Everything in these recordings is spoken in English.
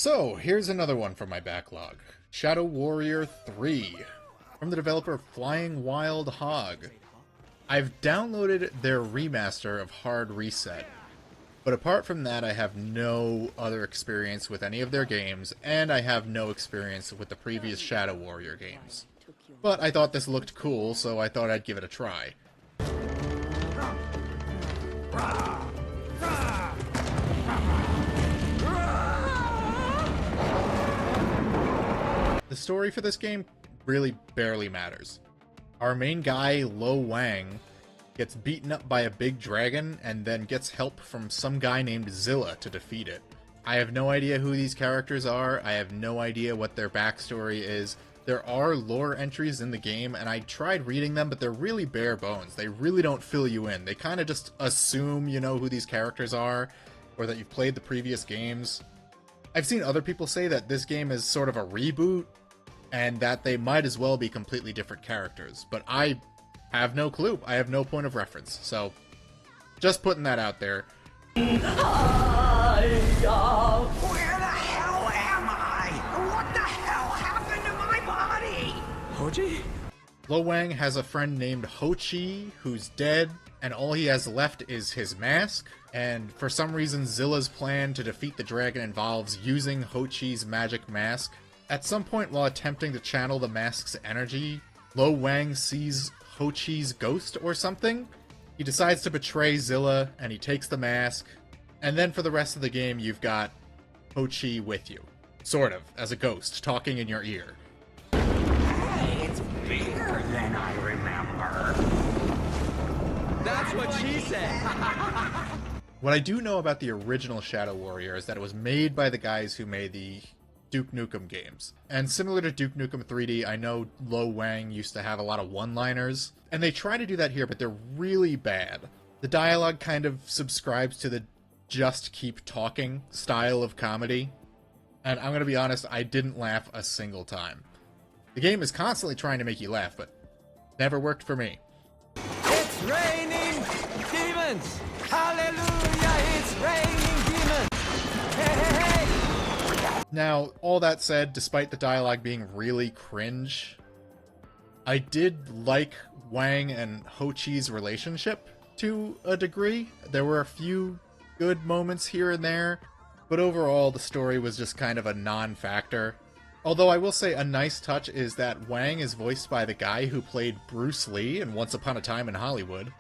So, here's another one from my backlog. Shadow Warrior 3, from the developer Flying Wild Hog. I've downloaded their remaster of Hard Reset, but apart from that I have no other experience with any of their games, and I have no experience with the previous Shadow Warrior games. But I thought this looked cool, so I thought I'd give it a try. The story for this game really barely matters. Our main guy, Lo Wang, gets beaten up by a big dragon and then gets help from some guy named Zilla to defeat it. I have no idea who these characters are, I have no idea what their backstory is. There are lore entries in the game, and I tried reading them, but they're really bare bones. They really don't fill you in. They kind of just assume you know who these characters are, or that you've played the previous games. I've seen other people say that this game is sort of a reboot, and that they might as well be completely different characters, but I have no clue. I have no point of reference, so just putting that out there. Where the hell am I? What the hell happened to my body? Hoji? Lo Wang has a friend named Ho Chi who's dead, and all he has left is his mask, and for some reason Zilla's plan to defeat the dragon involves using Ho Chi's magic mask. At some point while attempting to channel the mask's energy, Lo Wang sees Ho Chi's ghost or something. He decides to betray Zilla, and he takes the mask, and then for the rest of the game you've got Ho Chi with you. Sort of, as a ghost, talking in your ear. Hey, it's bigger than I remember. That's what she said. What I do know about the original Shadow Warrior is that it was made by the guys who made the Duke Nukem games. And similar to Duke Nukem 3D, I know Lo Wang used to have a lot of one-liners, and they try to do that here, but they're really bad. The dialogue kind of subscribes to the just keep talking style of comedy, and I'm gonna be honest, I didn't laugh a single time. The game is constantly trying to make you laugh, but never worked for me. It's raining demons! Hallelujah! It's raining demons! Hey, hey, hey! Now, all that said, despite the dialogue being really cringe, I did like Wang and Ho Chi's relationship to a degree. There were a few good moments here and there, but overall the story was just kind of a non-factor. Although I will say a nice touch is that Wang is voiced by the guy who played Bruce Lee in Once Upon a Time in Hollywood.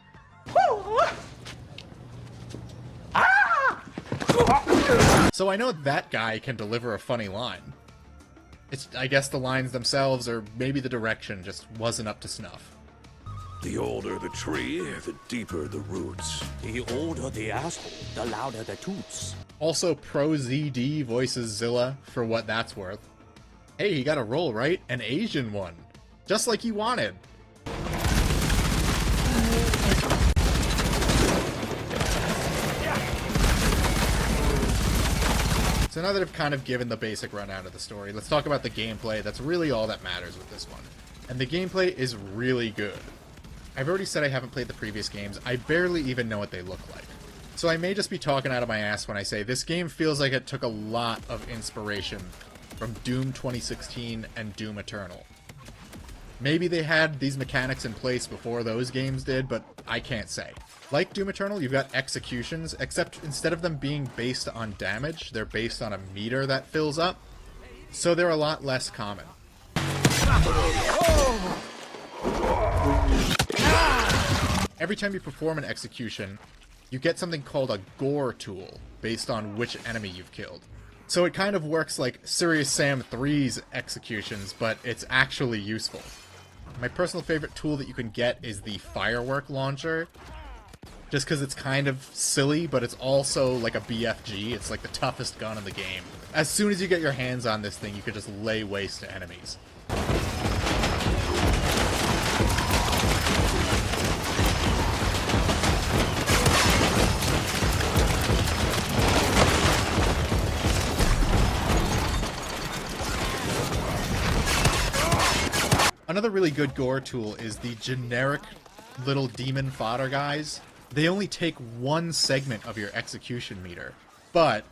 So I know that guy can deliver a funny line. I guess the lines themselves, or maybe the direction, just wasn't up to snuff. The older the tree, the deeper the roots. The older the asshole, the louder the toots. Also, ProZD voices Zilla, for what that's worth. Hey, he got a role, right? An Asian one. Just like he wanted. So now that I've kind of given the basic rundown of the story, let's talk about the gameplay. That's really all that matters with this one. And the gameplay is really good. I've already said I haven't played the previous games. I barely even know what they look like. So I may just be talking out of my ass when I say this game feels like it took a lot of inspiration from Doom 2016 and Doom Eternal. Maybe they had these mechanics in place before those games did, but I can't say. Like Doom Eternal, you've got executions, except instead of them being based on damage, they're based on a meter that fills up, so they're a lot less common. Every time you perform an execution, you get something called a gore tool, based on which enemy you've killed. So it kind of works like Serious Sam 3's executions, but it's actually useful. My personal favorite tool that you can get is the firework launcher, just because it's kind of silly, but it's also like a BFG. It's like the toughest gun in the game. As soon as you get your hands on this thing, you can just lay waste to enemies. Another really good gore tool is the generic little demon fodder guys. They only take one segment of your execution meter, but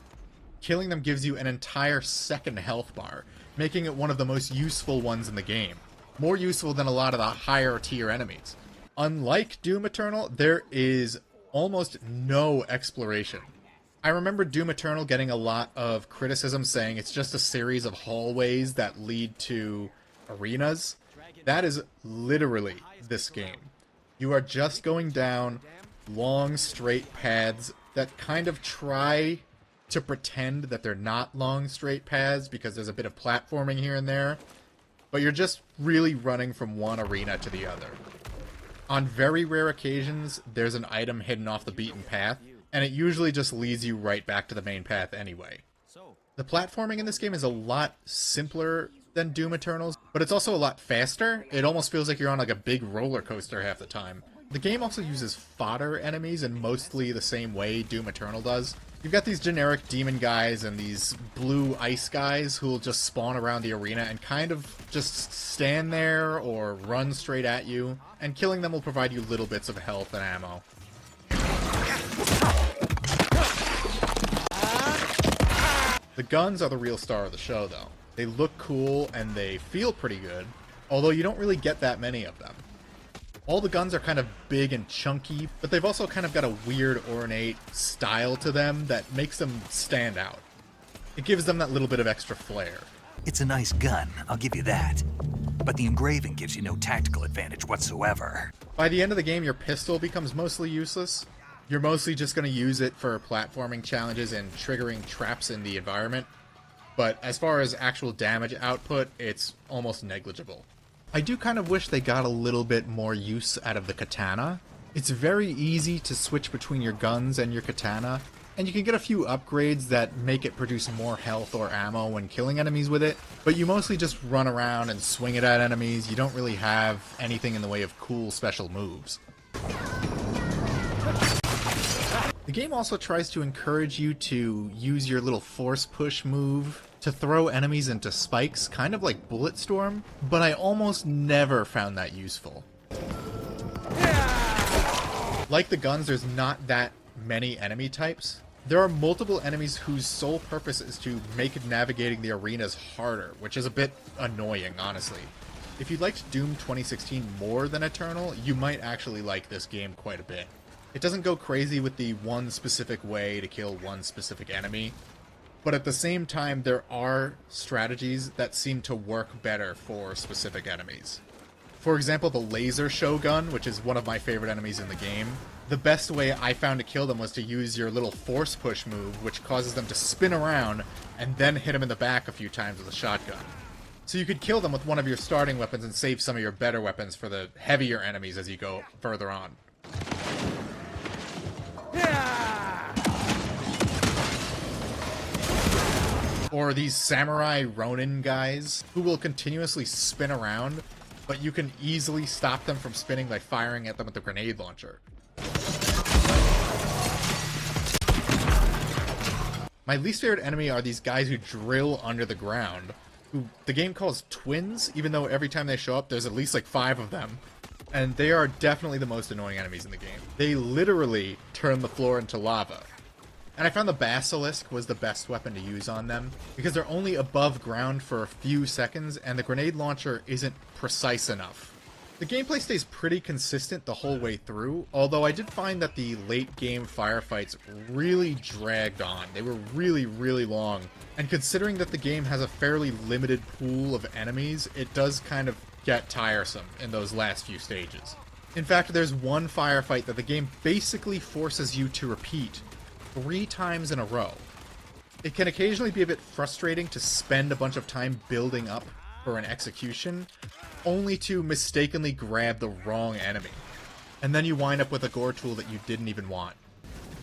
Killing them gives you an entire second health bar, making it one of the most useful ones in the game. More useful than a lot of the higher tier enemies. Unlike Doom Eternal, there is almost no exploration. I remember Doom Eternal getting a lot of criticism saying it's just a series of hallways that lead to arenas. That is literally this game. You are just going down long, straight paths that kind of try to pretend that they're not long, straight paths because there's a bit of platforming here and there, but you're just really running from one arena to the other. On very rare occasions, there's an item hidden off the beaten path, and it usually just leads you right back to the main path anyway. The platforming in this game is a lot simpler than Doom Eternal's, but it's also a lot faster. It almost feels like you're on like a big roller coaster half the time. The game also uses fodder enemies in mostly the same way Doom Eternal does. You've got these generic demon guys and these blue ice guys who will just spawn around the arena and kind of just stand there or run straight at you, and killing them will provide you little bits of health and ammo. The guns are the real star of the show, though. They look cool and they feel pretty good, although you don't really get that many of them. All the guns are kind of big and chunky, but they've also kind of got a weird, ornate style to them that makes them stand out. It gives them that little bit of extra flair. It's a nice gun, I'll give you that. But the engraving gives you no tactical advantage whatsoever. By the end of the game, your pistol becomes mostly useless. You're mostly just going to use it for platforming challenges and triggering traps in the environment. But as far as actual damage output, it's almost negligible. I do kind of wish they got a little bit more use out of the katana. It's very easy to switch between your guns and your katana, and you can get a few upgrades that make it produce more health or ammo when killing enemies with it, but you mostly just run around and swing it at enemies. You don't really have anything in the way of cool special moves. The game also tries to encourage you to use your little force push move to throw enemies into spikes, kind of like Bulletstorm, but I almost never found that useful. Like the guns, there's not that many enemy types. There are multiple enemies whose sole purpose is to make navigating the arenas harder, which is a bit annoying, honestly. If you liked Doom 2016 more than Eternal, you might actually like this game quite a bit. It doesn't go crazy with the one specific way to kill one specific enemy, but at the same time, there are strategies that seem to work better for specific enemies. For example, the laser Shogun, which is one of my favorite enemies in the game, the best way I found to kill them was to use your little force push move, which causes them to spin around and then hit them in the back a few times with a shotgun. So you could kill them with one of your starting weapons and save some of your better weapons for the heavier enemies as you go further on. Or these samurai Ronin guys who will continuously spin around, but you can easily stop them from spinning by firing at them with the grenade launcher. My least favorite enemy are these guys who drill under the ground, who the game calls twins, even though every time they show up there's at least like 5 of them. And they are definitely the most annoying enemies in the game. They literally turn the floor into lava. And I found the Basilisk was the best weapon to use on them, because they're only above ground for a few seconds, and the grenade launcher isn't precise enough. The gameplay stays pretty consistent the whole way through, although I did find that the late game firefights really dragged on. They were really, really long, and considering that the game has a fairly limited pool of enemies, it does kind of get tiresome in those last few stages. In fact, there's one firefight that the game basically forces you to repeat 3 times in a row. It can occasionally be a bit frustrating to spend a bunch of time building up for an execution, only to mistakenly grab the wrong enemy. And then you wind up with a gore tool that you didn't even want.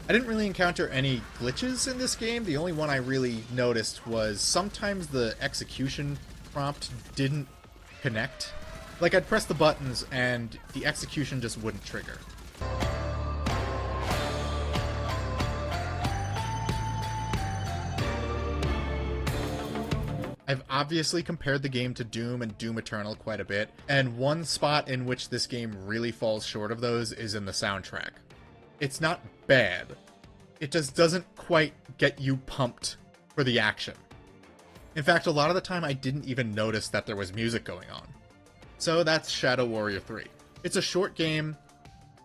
I didn't really encounter any glitches in this game. The only one I really noticed was sometimes the execution prompt didn't connect. Like, I'd press the buttons and the execution just wouldn't trigger. I've obviously compared the game to Doom and Doom Eternal quite a bit, and one spot in which this game really falls short of those is in the soundtrack. It's not bad. It just doesn't quite get you pumped for the action. In fact, a lot of the time I didn't even notice that there was music going on. So that's Shadow Warrior 3. It's a short game,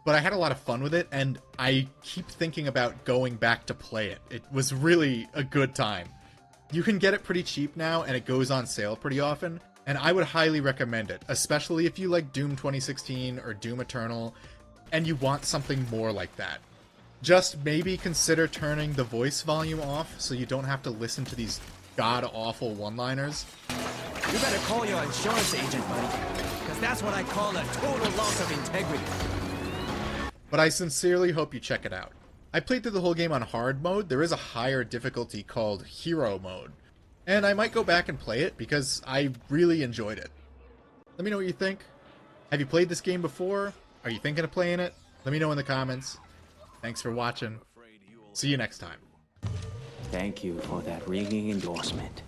but I had a lot of fun with it, and I keep thinking about going back to play it. It was really a good time. You can get it pretty cheap now, and it goes on sale pretty often, and I would highly recommend it, especially if you like Doom 2016 or Doom Eternal, and you want something more like that. Just maybe consider turning the voice volume off so you don't have to listen to these god-awful one-liners. You better call your insurance agent, buddy. Because that's what I call a total loss of integrity. But I sincerely hope you check it out. I played through the whole game on hard mode. There is a higher difficulty called hero mode. And I might go back and play it because I really enjoyed it. Let me know what you think. Have you played this game before? Are you thinking of playing it? Let me know in the comments. Thanks for watching. See you next time. Thank you for that ringing endorsement.